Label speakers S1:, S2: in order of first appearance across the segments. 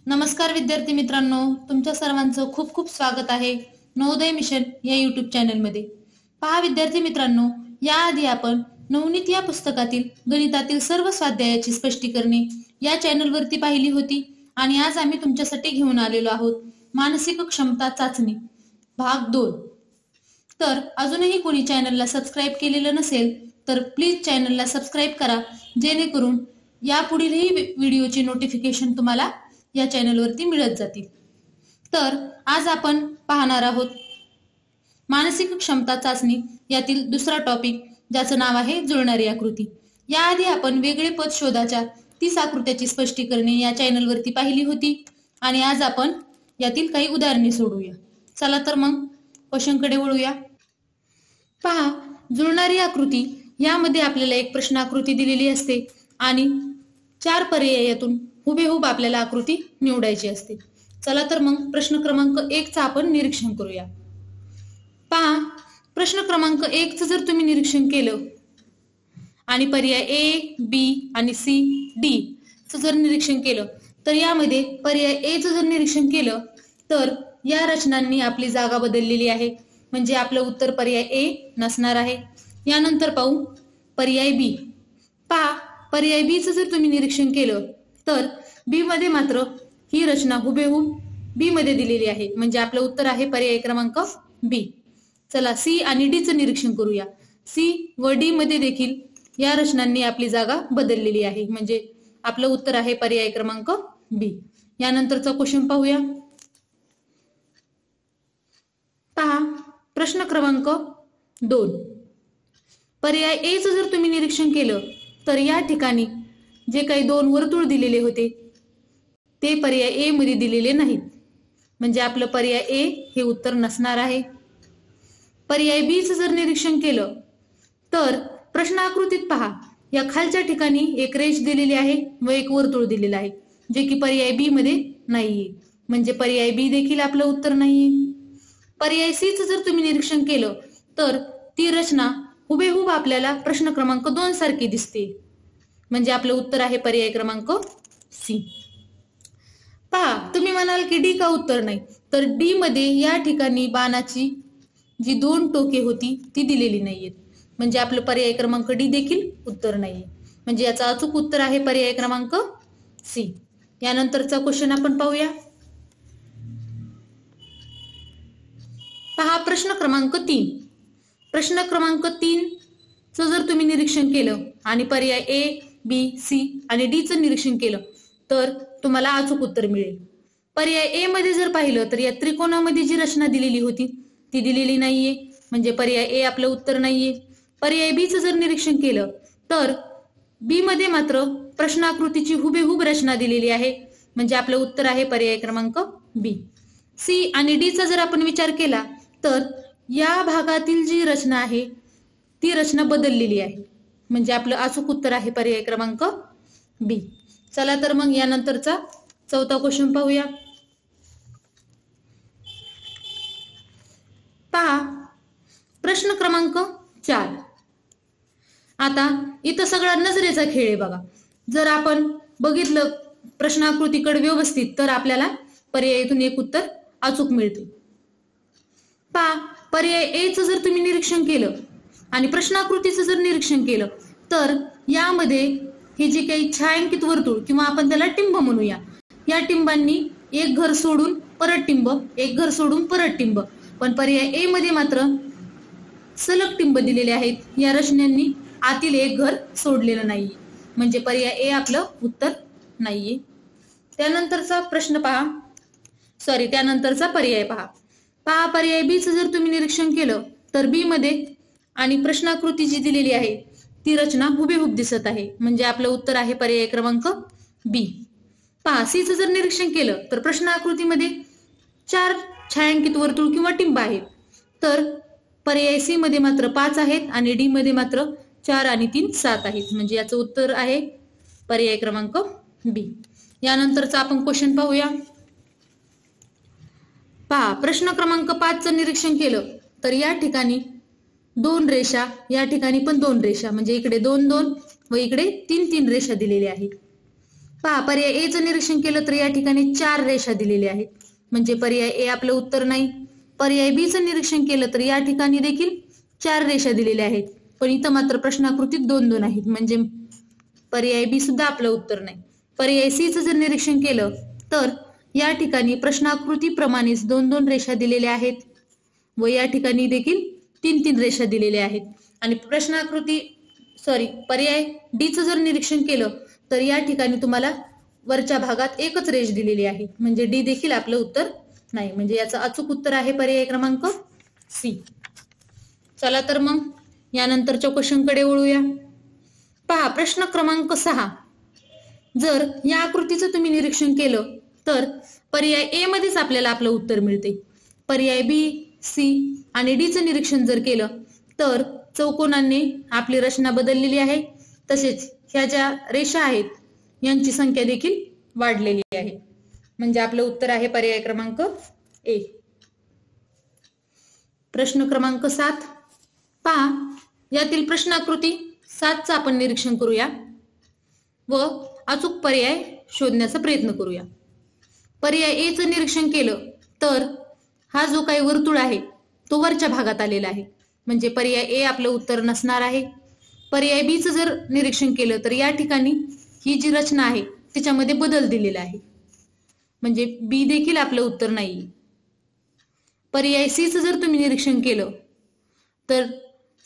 S1: नमस्कार विद्यार्थी मित्रांनो, तुमच्या सर्वांचं खूप खूप स्वागत आहे नवोदय मिशन या युट्यूब चॅनलमध्ये। पहा विद्यार्थी मित्रांनो, याआधी आपण नवनीत या पुस्तकातील गणितातील सर्व स्वाध्यायाची स्पष्टीकरणे या चॅनलवरती पाहिली होती आणि आज आम्ही तुमच्यासाठी घेऊन आलेलो आहोत मानसिक क्षमता चाचणी भाग 2। तर अजूनही कोणी चॅनलला सबस्क्राइब केलेलं नसेल तर प्लीज चॅनलला सबस्क्राइब करा, जेणेकरून यापुढीलही व्हिडिओची नोटिफिकेशन तुम्हाला या चॅनलवरती मिळत जातील। तर आज आपण पाहणार आहोत मानसिक क्षमता चाचणी यातील दुसरा टॉपिक, ज्याचं नाव आहे जुळणारी आकृती। याआधी आपण वेगळे पद शोधाच्या 30 आकृत्याची स्पष्टीकरणे या चॅनलवरती पाहिली होती आणि आज आपण यातील काही उदाहरणे सोडवूया। चला तर मग क्वेश्चनकडे वळूया। पहा, जुळणारी आकृती यामध्ये आपल्याला एक प्रश्न आकृती दिलेली असते आणि 4 पर्यायातून हुबेहूब आपल्याला आकृती निवडायची असते। चला तर मग प्रश्न क्रमांक 1 चा आपण निरीक्षण करूया। पहा, प्रश्न क्रमांक 1 चं जर तुम्ही निरीक्षण केलं आणि पर्याय A, B आणि C, D चं जर निरीक्षण केलं तर यामध्ये पर्याय A चं जर निरीक्षण केलं तर या रचनांनी आपली जागा बदललेली आहे, म्हणजे आपलं उत्तर पर्याय A नसणार आहे। यानंतर पाहू पर्याय B। पहा, पर्याय B चं जर तुम्ही निरीक्षण केलं तर बी मध्ये मात्र ही रचना हुबेहूब बी मध्ये दिलेली आहे, म्हणजे आपलं उत्तर आहे पर्याय क्रमांक बी। चला सी आणि डी चं निरीक्षण करूया। सी व डी मध्ये देखील या रचनांनी आपली जागा बदललेली आहे, म्हणजे आपलं उत्तर आहे पर्याय क्रमांक बी। यानंतरचा क्वेश्चन पाहूया। पहा, प्रश्न क्रमांक 2। पर्याय ए चं जर तुम्ही निरीक्षण केलं तर या ठिकाणी जे काही 2 वर्तुळ दिलेले होते ते पर्याय ए मध्ये दिलेले नाहीत, म्हणजे आपलं पर्याय ए हे उत्तर नसणार आहे। पर्याय बी चं जर निरीक्षण केलं तर प्रश्न आकृतीत पहा, या खालच्या ठिकाणी एक रेष दिलेली आहे व एक वर्तुळ दिलेलं आहे, जे की पर्याय बी मध्ये नाहीये, म्हणजे पर्याय बी देखील आपलं उत्तर नाहीये। पर्याय सी चं जर तुम्ही निरीक्षण केलं तर ती रचना हुबेहूब आपल्याला प्रश्न क्रमांक 2 सारखी दिसते, म्हणजे आपलं उत्तर आहे पर्याय क्रमांक सी। पहा, तुम्ही म्हणाल की डी का उत्तर नाही, तर डी मध्ये या ठिकाणी बाणाची जी 2 टोके होती ती दिलेली नाहीयेत, म्हणजे आपलं पर्याय क्रमांक डी देखील उत्तर नाहीये, म्हणजे याचा अचूक उत्तर आहे पर्याय क्रमांक सी। यानंतरचा क्वेश्चन आपण पाहूया। पहा, प्रश्न क्रमांक 3। प्रश्न क्रमांक 3 चं जर तुम्ही निरीक्षण केलं आणि पर्याय ए, बी, सी आणि डी चं निरीक्षण केलं तर तुम्हाला अचूक उत्तर मिळेल। पर्याय ए मध्ये जर पाहिलं तर या त्रिकोणामध्ये जी रचना दिलेली होती ती दिलेली नाहीये, म्हणजे पर्याय ए आपलं उत्तर नाहीये। पर्याय बी चं जर निरीक्षण केलं तर बी मध्ये मात्र प्रश्न आकृतीची हुबेहूब रचना दिलेली आहे, म्हणजे आपलं उत्तर आहे पर्याय क्रमांक बी। सी आणि डी चा जर आपण विचार केला तर या भागातील जी रचना आहे ती रचना बदललेली आहे, म्हणजे आपलं अचूक उत्तर आहे पर्याय क्रमांक बी। चला तर मग यानंतरचा चौथा क्वेश्चन पाहूया। पहा, प्रश्न क्रमांक 4। आता इथं सगळा नजरेचा खेळ आहे बघा। जर आपण बघितलं प्रश्नाकृतीकडे व्यवस्थित तर आपल्याला पर्यायातून एक उत्तर अचूक मिळते। पहा, पर्याय ए चं जर तुम्ही निरीक्षण केलं आणि प्रश्नाकृतीचं जर निरीक्षण केलं तर यामध्ये हे जे काही छायांकित वर्तुळ किंवा आपण त्याला टिंब म्हणूया, या टिंबांनी एक घर सोडून परत टिंब, एक घर सोडून परत टिंब, पण पर्याय ए मध्ये मात्र सलग टिंब दिलेले आहेत। या रचनांनी आतील एक घर सोडलेलं नाहीये, म्हणजे पर्याय ए आपलं उत्तर नाहीये। त्यानंतरचा प्रश्न पहा, त्यानंतरचा पर्याय पहा। पहा, पर्याय बी चं जर तुम्ही निरीक्षण केलं तर बी मध्ये आणि प्रश्नाकृती जी दिलेली आहे ती रचना हुबेहूब दिसत आहे, म्हणजे आपलं उत्तर आहे पर्याय क्रमांक बी। पहा, सी चं जर निरीक्षण केलं तर प्रश्न आकृतीमध्ये 4 छायांकित वर्तुळ किंवा टिंब आहेत, तर पर्याय सी मध्ये मात्र 5 आहेत आणि डी मध्ये मात्र 4 आणि 3 7 आहेत, म्हणजे याचं उत्तर आहे पर्याय क्रमांक बी। यानंतरचा आपण क्वेश्चन पाहूया। पहा, प्रश्न क्रमांक 5 चं निरीक्षण केलं तर या ठिकाणी 2 रेषा, या ठिकाणी पण 2 रेषा, म्हणजे इकडे 2 2 व इकडे 3 3 रेषा दिलेल्या आहेत। पहा, पर्याय ए चं निरीक्षण केलं तर या ठिकाणी 4 रेषा दिलेल्या आहेत, म्हणजे पर्याय ए आपलं उत्तर नाही. पर्याय बी चं निरीक्षण केलं तर या ठिकाणी देखील 4 रेषा दिलेल्या आहेत, पण इथं मात्र प्रश्नाकृतीत 2-2 आहेत, म्हणजे पर्याय बी सुद्धा आपलं उत्तर नाही. पर्याय सी चं जर निरीक्षण केलं तर या ठिकाणी प्रश्नाकृतीप्रमाणेच 2-2 रेषा दिलेल्या आहेत व या ठिकाणी देखील 3-3 रेषा दिलेल्या आहेत. आणि पर्याय डी चं जर निरीक्षण केलं तर या ठिकाणी तुम्हाला वरच्या भागात एकच रेष दिलेली आहे, म्हणजे डी देखील आपलं उत्तर नाही. म्हणजे याचं अचूक उत्तर आहे पर्याय क्रमांक सी. चला तर मग यानंतरच्या क्वेश्चनकडे वळूया. पहा, प्रश्न क्रमांक 6. जर या आकृतीचं तुम्ही निरीक्षण केलं तर पर्याय ए मध्येच आपल्याला आपलं उत्तर मिळते. पर्याय बी, सी आणि डी चं निरीक्षण जर केलं तर चौकोनांनी आपली रचना बदललेली आहे, तसेच ह्या ज्या रेषा आहेत यांची संख्या देखील वाढलेली आहे, म्हणजे आपलं उत्तर आहे पर्याय क्रमांक ए. प्रश्न क्रमांक 7. पहा, यातील प्रश्नाकृती 7चं आपण निरीक्षण करूया व अचूक पर्याय शोधण्याचा प्रयत्न करूया. पर्याय ए चं निरीक्षण केलं तर हा जो काही वर्तुळ आहे तो वरच्या भागात आलेला आहे, म्हणजे पर्याय ए आपलं उत्तर नसणार आहे. पर्याय बी चं जर निरीक्षण केलं तर या ठिकाणी ही जी रचना आहे त्याच्यामध्ये बदल दिलेला आहे, म्हणजे बी देखील आपलं उत्तर नाही. पर्याय सी चं जर तुम्ही निरीक्षण केलं तर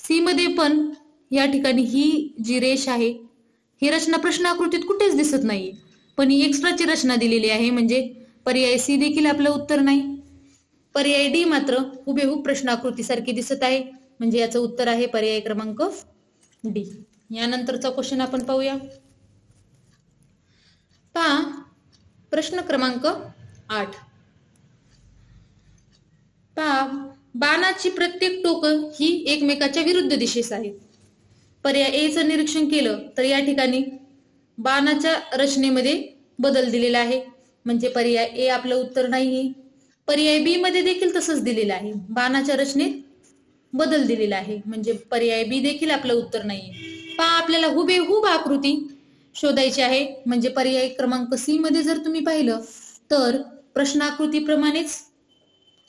S1: सी मध्ये पण या ठिकाणी ही जी रेष आहे ही रचना प्रश्नाकृतीत कुठेच दिसत नाहीये, पण ही एक्स्ट्राची रचना दिलेली आहे, म्हणजे पर्याय सी देखील आपलं उत्तर नाही. पर्याय डी मात्र हुबेहूब प्रश्नाकृतीसारखी दिसत आहे, म्हणजे याचं उत्तर आहे पर्याय क्रमांक डी. यानंतरचा क्वेश्चन आपण पाहूया. पहा, प्रश्न क्रमांक 8. पहा, बाणाची प्रत्येक टोकं ही एकमेकाच्या विरुद्ध दिशेस आहेत. पर्याय ए चं निरीक्षण केलं तर या ठिकाणी बाणाच्या रचनेमध्ये बदल दिलेला आहे, म्हणजे पर्याय ए आपलं उत्तर नाहीये. पर्याय बी मध्ये देखील तसंच दिलेलं आहे, बाणाच्या रचनेत बदल दिलेला आहे, म्हणजे पर्याय बी देखील आपलं उत्तर नाहीये. पहा, आपल्याला हुबेहूब आकृती शोधायची आहे, म्हणजे पर्याय क्रमांक सी मध्ये जर तुम्ही पाहिलं तर प्रश्नाकृतीप्रमाणेच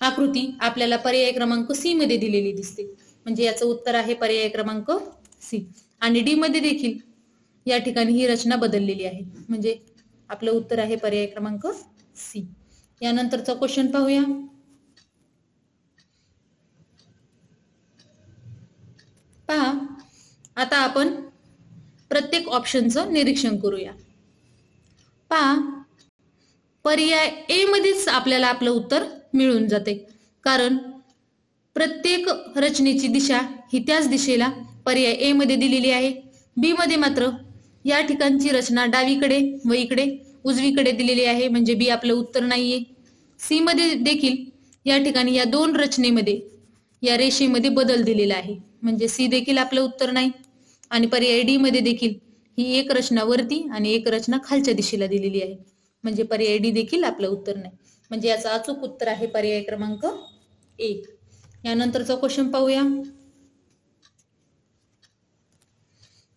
S1: आकृती आपल्याला पर्याय क्रमांक सी मध्ये दिलेली दिसते, म्हणजे याचं उत्तर आहे पर्याय क्रमांक सी. आणि डी मध्ये देखील या ठिकाणी ही रचना बदललेली आहे, म्हणजे आपलं उत्तर आहे पर्याय क्रमांक सी. यानंतरचा क्वेश्चन पाहूया. पहा, आता आपण प्रत्येक ऑप्शनचं निरीक्षण करूया. पहा, पर्याय ए मध्येच आपल्याला आपलं उत्तर मिळून जाते, कारण प्रत्येक रचनेची दिशा ही त्याच दिशेला पर्याय ए मध्ये दिलेली आहे. बी मध्ये मात्र या ठिकाणची रचना डावीकडे व इकडे उजवीकडे दिलेली आहे, म्हणजे बी आपलं उत्तर नाहीये. सी मध्ये देखील या ठिकाणी या दोन रचनेमध्ये या रेषेमध्ये बदल दिलेला आहे, म्हणजे सी देखील आपलं उत्तर नाही. आणि पर्याय डी मध्ये देखील ही एक रचना वरती आणि एक रचना खालच्या दिशेला दिलेली आहे, म्हणजे पर्याय डी देखील आपलं उत्तर नाही, म्हणजे याचं अचूक उत्तर आहे पर्याय क्रमांक ए. यानंतरचा क्वेश्चन पाहूया.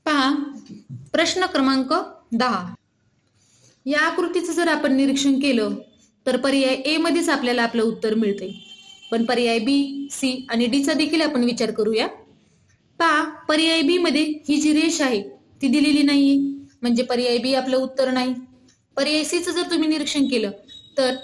S1: पहा, प्रश्न क्रमांक 10. या आकृतीचं जर आपण निरीक्षण केलं तर पर्याय ए मध्येच आपल्याला आपलं उत्तर मिळते, पण पर्याय बी, सी आणि डी चा देखील आपण विचार करूया. पहा, पर्याय बी मध्ये ही जी रेष आहे ती दिलेली नाहीये, म्हणजे पर्याय बी आपलं उत्तर नाही. पर्याय सी चं जर तुम्ही निरीक्षण केलं तर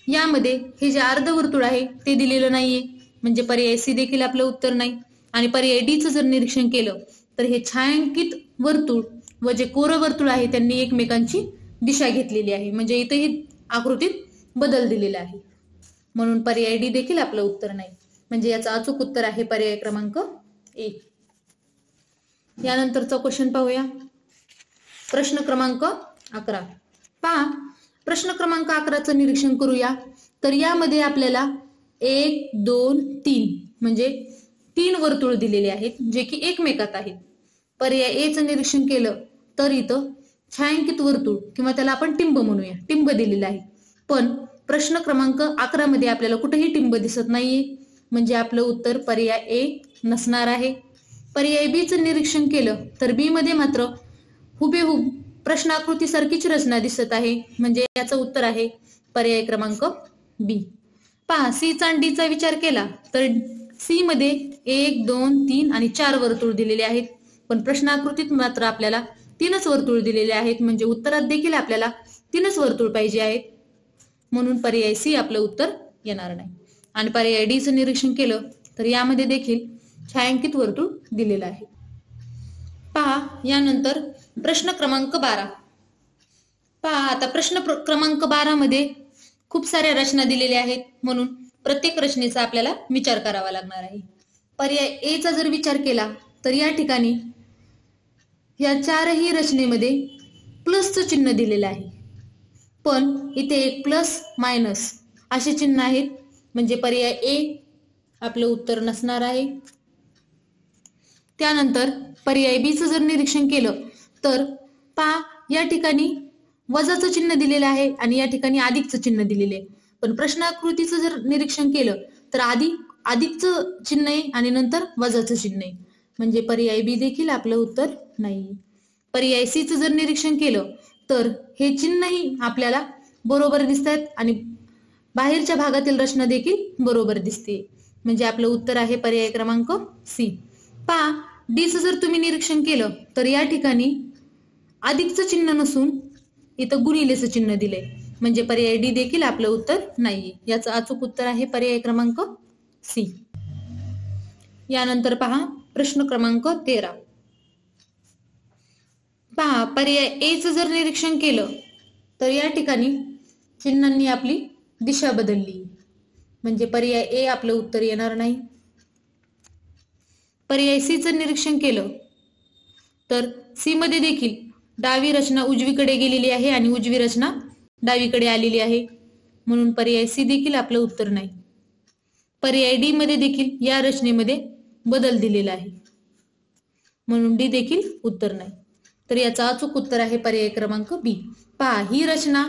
S1: यामध्ये हे जे अर्धवर्तुळ आहे ते दिलेलं नाहीये, म्हणजे पर्याय सी देखील आपलं उत्तर नाही. आणि पर्याय डी चं जर निरीक्षण केलं तर हे छायांकित वर्तुळ व जे कोरं वर्तुळ आहे त्यांनी एकमेकांची दिशा घेतलेली आहे, म्हणजे इथेही आकृतीत बदल दिलेला आहे, म्हणून पर्याय डी देखील आपलं उत्तर नाही, म्हणजे याचं अचूक उत्तर आहे पर्याय क्रमांक ए. यानंतरचा क्वेश्चन पाहूया. प्रश्न क्रमांक 11. पहा, प्रश्न क्रमांक 11चं निरीक्षण करूया. तर यामध्ये आपल्याला 1, 2, 3 म्हणजे 3 वर्तुळ दिलेले आहेत जे की एकमेकात आहेत. पर्याय ए चं निरीक्षण केलं तर इथं छायांकित वर्तुळ किंवा त्याला आपण टिंब म्हणूया, टिंब दिलेलं आहे, पण प्रश्न क्रमांक 11 मध्ये आपल्याला कुठेही टिंब दिसत नाहीये, म्हणजे आपलं उत्तर पर्याय ए नसणार आहे. पर्याय बी चं निरीक्षण केलं तर बी मध्ये मात्र हुबेहूब प्रश्नाकृती सारखीच रचना दिसत आहे, म्हणजे याचं उत्तर आहे पर्याय क्रमांक बी. पहा, सी चा आणि डी चा विचार केला तर सी मध्ये 1, 2, 3 आणि 4 वर्तुळ दिलेले आहेत, पण प्रश्नाकृतीत मात्र आपल्याला 3च वर्तुळ दिलेले आहेत, म्हणजे उत्तरात देखील आपल्याला 3च वर्तुळ पाहिजे आहेत, म्हणून पर्याय सी आपलं उत्तर येणार नाही. आणि पर्याय डी चं निरीक्षण केलं तर यामध्ये देखील छायांकित वर्तुळ दिलेलं आहे. पहा, यानंतर प्रश्न क्रमांक 12. पहा, आता प्रश्न क्रमांक 12 मध्ये खूप साऱ्या रचना दिलेल्या आहेत, म्हणून प्रत्येक रचनेचा आपल्याला विचार करावा लागणार आहे. पर्याय ए चा जर विचार केला तर या ठिकाणी या चारही रचनेमध्ये प्लसचं चिन्ह दिलेलं आहे, पण इथे एक प्लस मायनस असे चिन्ह आहेत, म्हणजे पर्याय ए आपलं उत्तर नसणार आहे. त्यानंतर पर्याय बी चं जर निरीक्षण केलं तर पहा, या ठिकाणी वजाचं चिन्ह दिलेलं आहे आणि या ठिकाणी अधिकचं चिन्ह दिलेलं आहे, पण प्रश्नाकृतीचं जर निरीक्षण केलं तर आधी अधिकचं चिन्ह आहे आणि नंतर वजाचं चिन्ह आहे, म्हणजे पर्याय बी देखील आपलं उत्तर नाही. पर्याय सी चं जर निरीक्षण केलं तर हे चिन्हही आपल्याला बरोबर दिसतात आणि बाहेरच्या भागातील रचना देखील बरोबर दिसते, म्हणजे आपलं उत्तर आहे पर्याय क्रमांक सी. पहा, डी चं जर तुम्ही निरीक्षण केलं तर या ठिकाणी अधिकचं चिन्ह नसून इथं गुणिलेचं चिन्ह दिलंय, म्हणजे पर्याय डी देखील आपलं उत्तर नाहीये. याचं अचूक उत्तर आहे पर्याय क्रमांक सी. यानंतर पहा प्रश्न क्रमांक 13. पहा, पर्याय ए चं जर निरीक्षण केलं तर या ठिकाणी चिन्हांनी आपली दिशा बदलली, म्हणजे पर्याय ए आपलं उत्तर येणार नाही. पर्याय सी चं निरीक्षण केलं तर सी मध्ये देखील डावी रचना उजवीकडे गेलेली आहे आणि उजवी रचना डावीकडे आलेली आहे, म्हणून पर्याय सी देखील आपलं उत्तर नाही. पर्याय डी मध्ये देखील या रचनेमध्ये बदल दिलेला आहे, म्हणून डी देखील उत्तर नाही. तर याचं अचूक उत्तर आहे पर्याय क्रमांक बी. पहा, ही रचना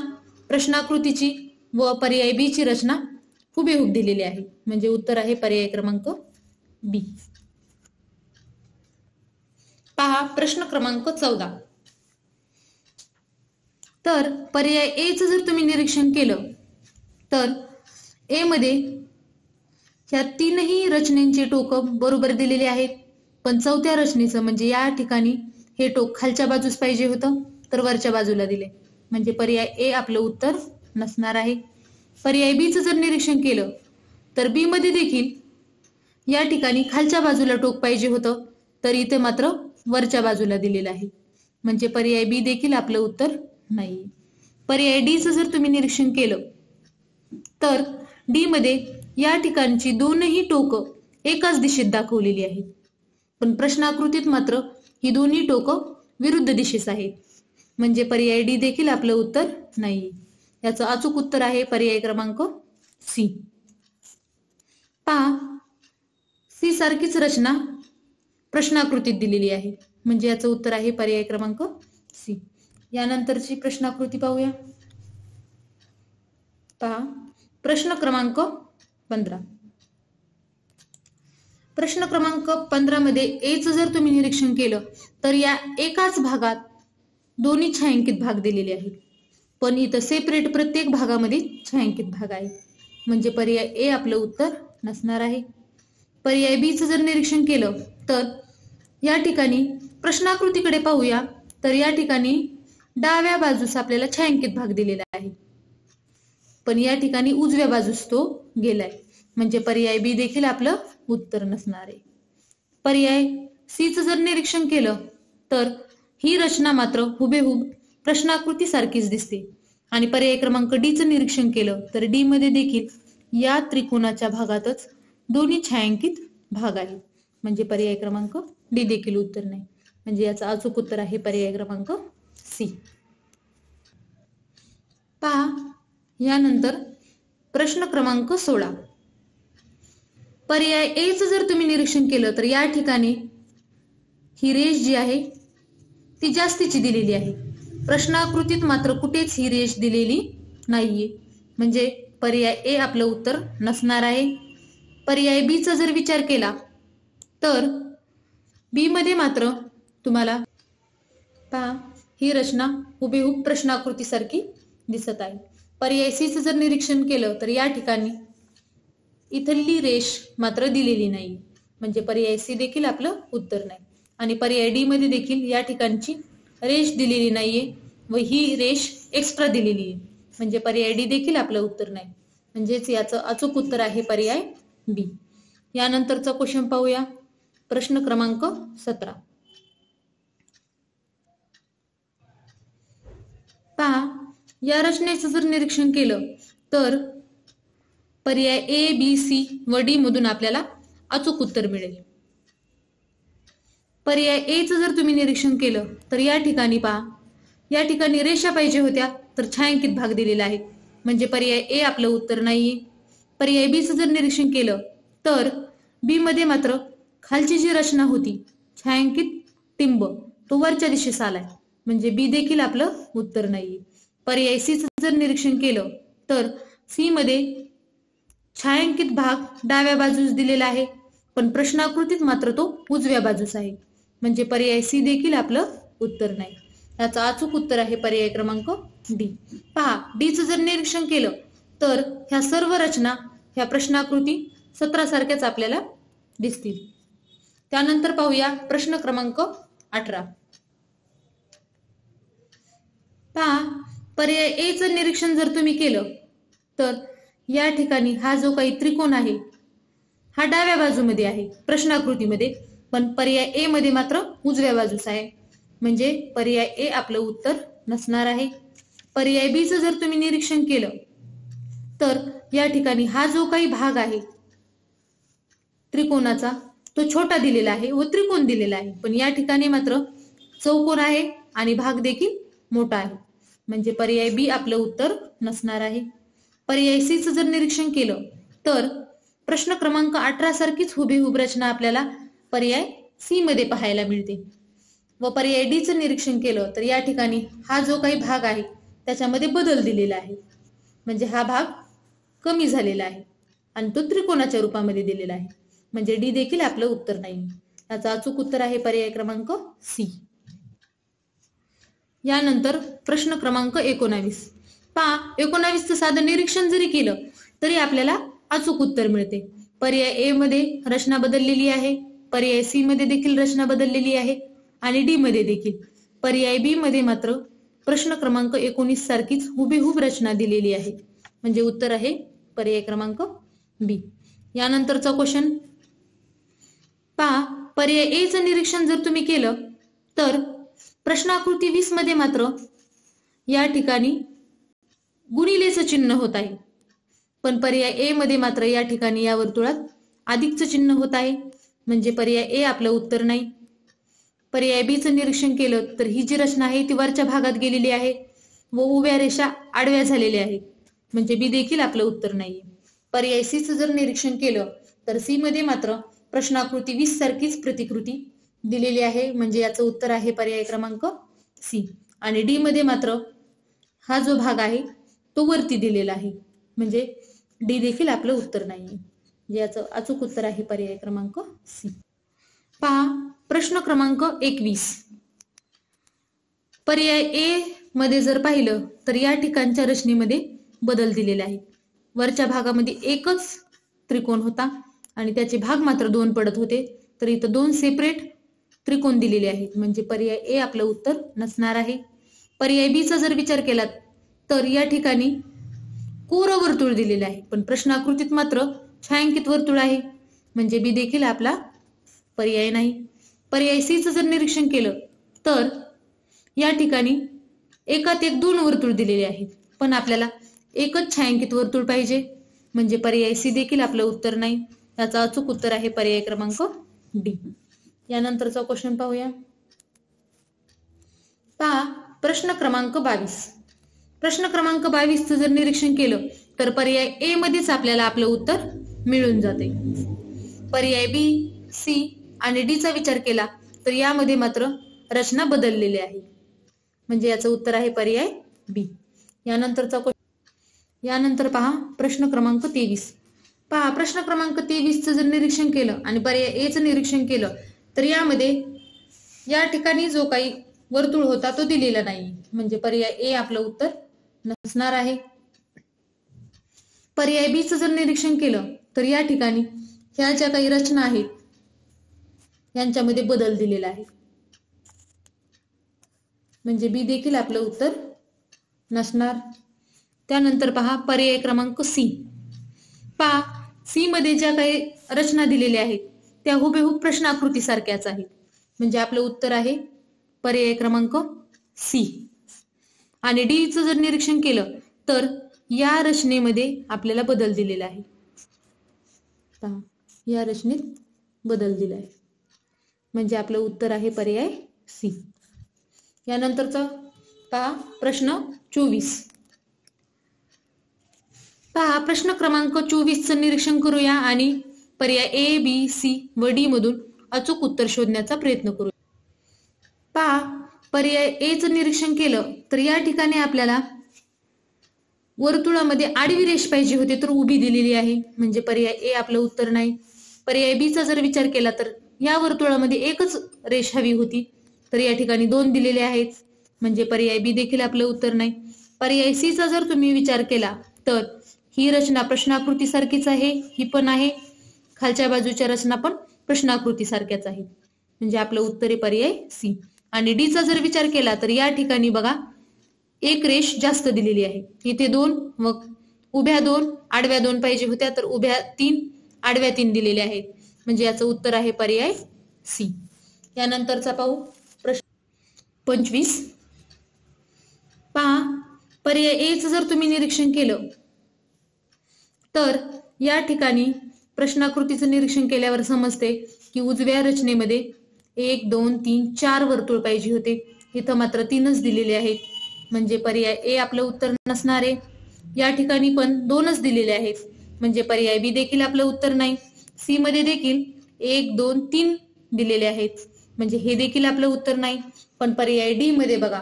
S1: प्रश्नाकृतीची व पर्याय बी ची रचना हुबेहूब दिलेली आहे, म्हणजे उत्तर आहे पर्याय क्रमांक बी. पहा प्रश्न क्रमांक 14. तर पर्याय ए चं जर तुम्ही निरीक्षण केलं तर ए मध्ये ह्या तीनही रचनेचे टोक बरोबर दिलेले आहेत, पण चौथ्या रचनेचं म्हणजे या ठिकाणी हे टोक खालच्या बाजूस पाहिजे होतं तर वरच्या बाजूला दिले, म्हणजे पर्याय ए आपलं उत्तर नसणार आहे. पर्याय बी चं जर निरीक्षण केलं तर बी मध्ये देखील या ठिकाणी खालच्या बाजूला टोक पाहिजे होतं, तर इथे मात्र वरच्या बाजूला दिलेलं आहे, म्हणजे पर्याय बी देखील आपलं उत्तर नाही. पर्याय डी चं जर तुम्ही निरीक्षण केलं तर डी मध्ये या ठिकाणची दोनही टोक एकाच दिशेत दाखवलेली आहेत, पण प्रश्नाकृतीत मात्र ही दोन्ही टोक विरुद्ध दिशेस आहेत, म्हणजे पर्याय डी देखील आपलं उत्तर नाही. याचं अचूक उत्तर आहे पर्याय क्रमांक सी. पहा, सी सारखीच रचना प्रश्नाकृतीत दिलेली आहे, म्हणजे याचं उत्तर आहे पर्याय क्रमांक सी. यानंतरची प्रश्नाकृती पाहूया. पहा प्रश्न क्रमांक 15. प्रश्न क्रमांक 15 मध्ये ए चं जर तुम्ही निरीक्षण केलं तर या एकाच भागात दोन्ही छायांकित भाग दिलेले आहेत, पण इथं सेपरेट प्रत्येक भागामध्ये छायांकित भाग आहे, म्हणजे पर्याय ए आपलं उत्तर नसणार आहे. पर्याय बी चं जर निरीक्षण केलं तर या ठिकाणी प्रश्नाकृतीकडे पाहूया तर या ठिकाणी डाव्या बाजूस आपल्याला छायांकित भाग दिलेला आहे, पण या ठिकाणी उजव्या बाजूस तो गेलाय, म्हणजे पर्याय बी देखील आपलं उत्तर नसणार आहे. पर्याय सी चं जर निरीक्षण केलं तर ही रचना मात्र हुबेहूब प्रश्नाकृती सारखीच दिसते, आणि पर्याय क्रमांक डी चं निरीक्षण केलं तर डी मध्ये देखील या त्रिकोणाच्या भागातच दोन्ही छायांकित भाग आहेत, म्हणजे पर्याय क्रमांक डी देखील उत्तर नाही, म्हणजे याचं अचूक उत्तर आहे पर्याय क्रमांक सी. पहा यानंतर प्रश्न क्रमांक 16. पर्याय ए चं जर तुम्ही निरीक्षण केलं तर या ठिकाणी ही रेष जी आहे ती जास्तीची दिलेली आहे, प्रश्नाकृतीत मात्र कुठेच ही रेष दिलेली नाहीये, म्हणजे पर्याय ए आपलं उत्तर नसणार आहे. पर्याय बी चा जर विचार केला तर बी मध्ये मात्र तुम्हाला पहा ही रचना हुबेहूब प्रश्नाकृतीसारखी दिसत आहे. पर्याय सी चं जर निरीक्षण केलं तर या ठिकाणी इथली रेष मात्र दिलेली नाही, म्हणजे पर्याय सी देखील आपलं उत्तर नाही. आणि पर्याय डी मध्ये देखील या ठिकाणची रेष दिलेली नाहीये व ही रेष एक्स्ट्रा दिलेली आहे, म्हणजे पर्याय डी देखील आपलं उत्तर नाही. म्हणजेच याचं अचूक उत्तर आहे पर्याय बी. यानंतरचा क्वेश्चन पाहूया. प्रश्न क्रमांक 17. पहा, या रचनेचं जर निरीक्षण केलं तर पर्याय ए, बी, सी व डी मधून आपल्याला अचूक उत्तर मिळेल. पर्याय ए चं जर तुम्ही निरीक्षण केलं तर या ठिकाणी पहा, या ठिकाणी रेषा पाहिजे होत्या तर छायांकित भाग दिलेला आहे, म्हणजे पर्याय ए आपलं उत्तर नाहीये. पर्याय बी चं जर निरीक्षण केलं तर बी मध्ये मात्र खालची जी रचना होती छायांकित टिंब तो वरच्या दिशेस आलाय, म्हणजे बी देखील आपलं उत्तर नाहीये. पर्याय सी चं जर निरीक्षण केलं तर सी मध्ये छायांकित भाग डाव्या बाजूस दिलेला आहे, पण प्रश्नाकृतीत मात्र तो उजव्या बाजूस आहे, म्हणजे पर्याय सी देखील आपलं उत्तर नाही. याचं अचूक उत्तर आहे पर्याय क्रमांक डी. पहा, डी चं जर निरीक्षण केलं तर ह्या सर्व रचना ह्या प्रश्नाकृती 17 सारख्याच आपल्याला दिसतील. त्यानंतर पाहूया प्रश्न क्रमांक 18. पहा, पर्याय ए चं निरीक्षण जर तुम्ही केलं तर या ठिकाणी हा जो काही त्रिकोण आहे हा डाव्या बाजूमध्ये आहे प्रश्नाकृतीमध्ये, पण पर्याय ए मध्ये मात्र उजव्या बाजूस आहे, म्हणजे पर्याय ए आपलं उत्तर नसणार आहे. पर्याय बी चं जर तुम्ही निरीक्षण केलं तर या ठिकाणी हा जो काही भाग आहे त्रिकोणाचा तो छोटा दिलेला आहे व त्रिकोण दिलेला आहे, पण या ठिकाणी मात्र चौकोन आहे आणि भाग देखील मोठा आहे, म्हणजे पर्याय बी आपलं उत्तर नसणार आहे. पर्याय सी चं जर निरीक्षण केलं तर प्रश्न क्रमांक 18 सारखीच हुबेहूब रचना आपल्याला पर्याय सी मध्ये पाहायला मिळते. व पर्याय डी चं निरीक्षण केलं तर या ठिकाणी हा जो काही भाग आहे त्याच्यामध्ये बदल दिलेला आहे, म्हणजे हा भाग कमी झालेला आहे आणि तो त्रिकोणाच्या रूपामध्ये दिलेला आहे, म्हणजे डी देखील आपलं उत्तर नाही. याचं अचूक उत्तर आहे पर्याय क्रमांक सी. यानंतर प्रश्न क्रमांक 19. पहा, 19चं साधं निरीक्षण जरी केलं तरी आपल्याला अचूक उत्तर मिळते. पर्याय ए मध्ये रचना बदललेली आहे, पर्याय सी मध्ये देखील रचना बदललेली आहे आणि डी मध्ये देखील. पर्याय बी मध्ये मात्र प्रश्न क्रमांक 19 सारखीच हुबेहूब रचना दिलेली आहे, म्हणजे उत्तर आहे पर्याय क्रमांक बी. यानंतरचा क्वेश्चन पहा, पर्याय ए चं निरीक्षण जर तुम्ही केलं तर प्रश्नाकृती 20 मध्ये मात्र या ठिकाणी गुणिलेचं चिन्ह होत आहे, पण पर्याय ए मध्ये मात्र या ठिकाणी या वर्तुळात अधिकचं चिन्ह होत आहे, म्हणजे पर्याय ए आपलं उत्तर नाही. पर्याय बी चं निरीक्षण केलं तर ही जी रचना आहे ती वरच्या भागात गेलेली आहे व उभ्या रेषा आडव्या झालेल्या आहेत, म्हणजे बी देखील आपलं उत्तर नाहीये. पर्याय सी चं जर निरीक्षण केलं तर सी मध्ये मात्र प्रश्नाकृती 20 सारखीच प्रतिकृती दिलेली आहे, म्हणजे याचं उत्तर आहे पर्याय क्रमांक सी. आणि डी मध्ये मात्र हा जो भाग आहे तो वरती दिलेला आहे, म्हणजे डी देखील आपलं उत्तर नाहीये. याचं अचूक उत्तर आहे पर्याय क्रमांक सी. पहा, प्रश्न क्रमांक 21. पर्याय ए मध्ये जर पाहिलं तर या ठिकाणच्या रचनेमध्ये बदल दिलेला आहे. वरच्या भागामध्ये एकच त्रिकोण होता आणि त्याचे भाग मात्र 2 पडत होते, तर इथं 2 सेपरेट त्रिकोण दिलेले आहेत, म्हणजे पर्याय ए आपलं उत्तर नसणार आहे. पर्याय बी चा जर विचार केला तर या ठिकाणी कोरं वर्तुळ दिलेलं आहे, पण प्रश्नाकृतीत मात्र छायांकित वर्तुळ आहे, म्हणजे बी देखील आपला पर्याय नाही. पर्याय सी चं जर निरीक्षण केलं तर या ठिकाणी एकात एक 2 वर्तुळ दिलेले आहेत, पण आपल्याला एकच छायांकित वर्तुळ पाहिजे, म्हणजे पर्याय सी देखील आपलं उत्तर नाही. याचा अचूक उत्तर आहे पर्याय क्रमांक डी. यानंतरचा क्वेश्चन पाहूया. पहा, प्रश्न क्रमांक 22. प्रश्न क्रमांक 22 चं जर निरीक्षण केलं तर पर्याय ए मध्येच आपल्याला आपलं उत्तर मिळून जाते. पर्याय बी, सी आणि डी चा विचार केला तर यामध्ये मात्र रचना बदललेली आहे, म्हणजे याचं उत्तर आहे पर्याय बी. यानंतर पहा प्रश्न क्रमांक 23. पहा, प्रश्न क्रमांक 23 चं जर निरीक्षण केलं आणि पर्याय ए चं निरीक्षण केलं तर यामध्ये या ठिकाणी जो काही वर्तुळ होता तो दिलेला नाही, म्हणजे पर्याय ए आपलं उत्तर नसणार आहे. पर्याय बी चं जर निरीक्षण केलं तर या ठिकाणी ह्या ज्या काही रचना आहेत यांच्यामध्ये बदल दिलेला आहे, म्हणजे बी देखील आपलं उत्तर नसणार. त्यानंतर पहा पर्याय क्रमांक सी. पहा सी मध्ये ज्या काही रचना दिलेल्या आहेत त्या हुबेहूब प्रश्नाकृती सारख्याच आहेत, म्हणजे आपलं उत्तर आहे पर्याय क्रमांक सी. आणि डी चं जर निरीक्षण केलं तर या रचनेमध्ये आपल्याला बदल दिलेला आहे, या रचनेत बदल दिला आहे, म्हणजे आपलं उत्तर आहे पर्याय सी. यानंतरचा पहा प्रश्न 24. पहा प्रश्न क्रमांक 24 चं निरीक्षण करूया आणि पर्याय ए, बी, सी व डी मधून अचूक उत्तर शोधण्याचा प्रयत्न करूया. पहा पर्याय ए चं निरीक्षण केलं तर या ठिकाणी आपल्याला वर्तुळामध्ये आडवी रेष पाहिजे होती तर उभी दिलेली आहे, म्हणजे पर्याय ए आपलं उत्तर नाही. पर्याय बी चा जर विचार केला तर या वर्तुळामध्ये एकच रेष हवी होती तर या ठिकाणी 2 दिलेले आहेत, म्हणजे पर्याय बी देखील आपलं उत्तर नाही. पर्याय सी चा जर तुम्ही विचार केला तर ही रचना प्रश्नाकृती सारखीच आहे, ही पण आहे, खालच्या बाजूच्या रचना पण प्रश्नाकृती सारख्याच आहेत, म्हणजे आपलं उत्तर आहे पर्याय सी. आणि डी चा जर विचार केला तर या ठिकाणी बघा एक रेष जास्त दिलेली आहे, इथे 2 व उभ्या 2 आडव्या 2 पाहिजे होत्या तर उभ्या 3 आडव्या 3 दिलेल्या आहेत, म्हणजे याचं उत्तर आहे पर्याय सी. यानंतरचा पाहू प्रश्न 25. पहा पर्याय ए चं जर तुम्ही निरीक्षण केलं तर या ठिकाणी प्रश्नाकृतीचं निरीक्षण केल्यावर समजते की उजव्या रचनेमध्ये 1 2 3 4 वर्तुळ पाहिजे होते, इथं मात्र 3च दिलेले आहेत, म्हणजे पर्याय ए आपलं उत्तर नसणार आहे. या ठिकाणी पण 2च दिलेले आहेत, म्हणजे पर्याय बी देखील आपलं उत्तर नाही. सी मध्ये देखील 1 2 3 दिलेले आहेत, म्हणजे हे देखील आपलं उत्तर नाही. पण पर्याय डी मध्ये बघा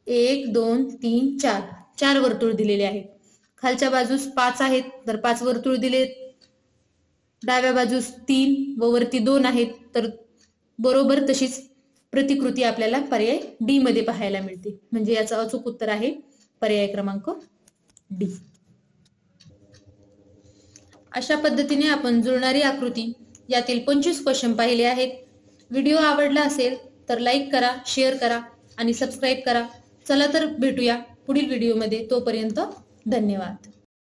S1: 1 2 3 4 4 वर्तुळ दिलेले आहेत, खालच्या बाजूस 5 आहेत तर 5 वर्तुळ दिलेत, डाव्या बाजूस 3 व वरती 2 आहेत, तर बरोबर तशीच प्रतिकृती आपल्याला पर्याय डी मध्ये पाहायला मिळते, म्हणजे याचं अचूक उत्तर आहे पर्याय क्रमांक डी. अशा पद्धतीने आपण जुळणारी आकृती यातील 25 क्वेश्चन पाहिले आहेत. व्हिडिओ आवडला असेल तर लाईक करा, शेअर करा आणि सबस्क्राईब करा. चला तर भेटूया पुढील व्हिडिओमध्ये, तोपर्यंत धन्यवाद.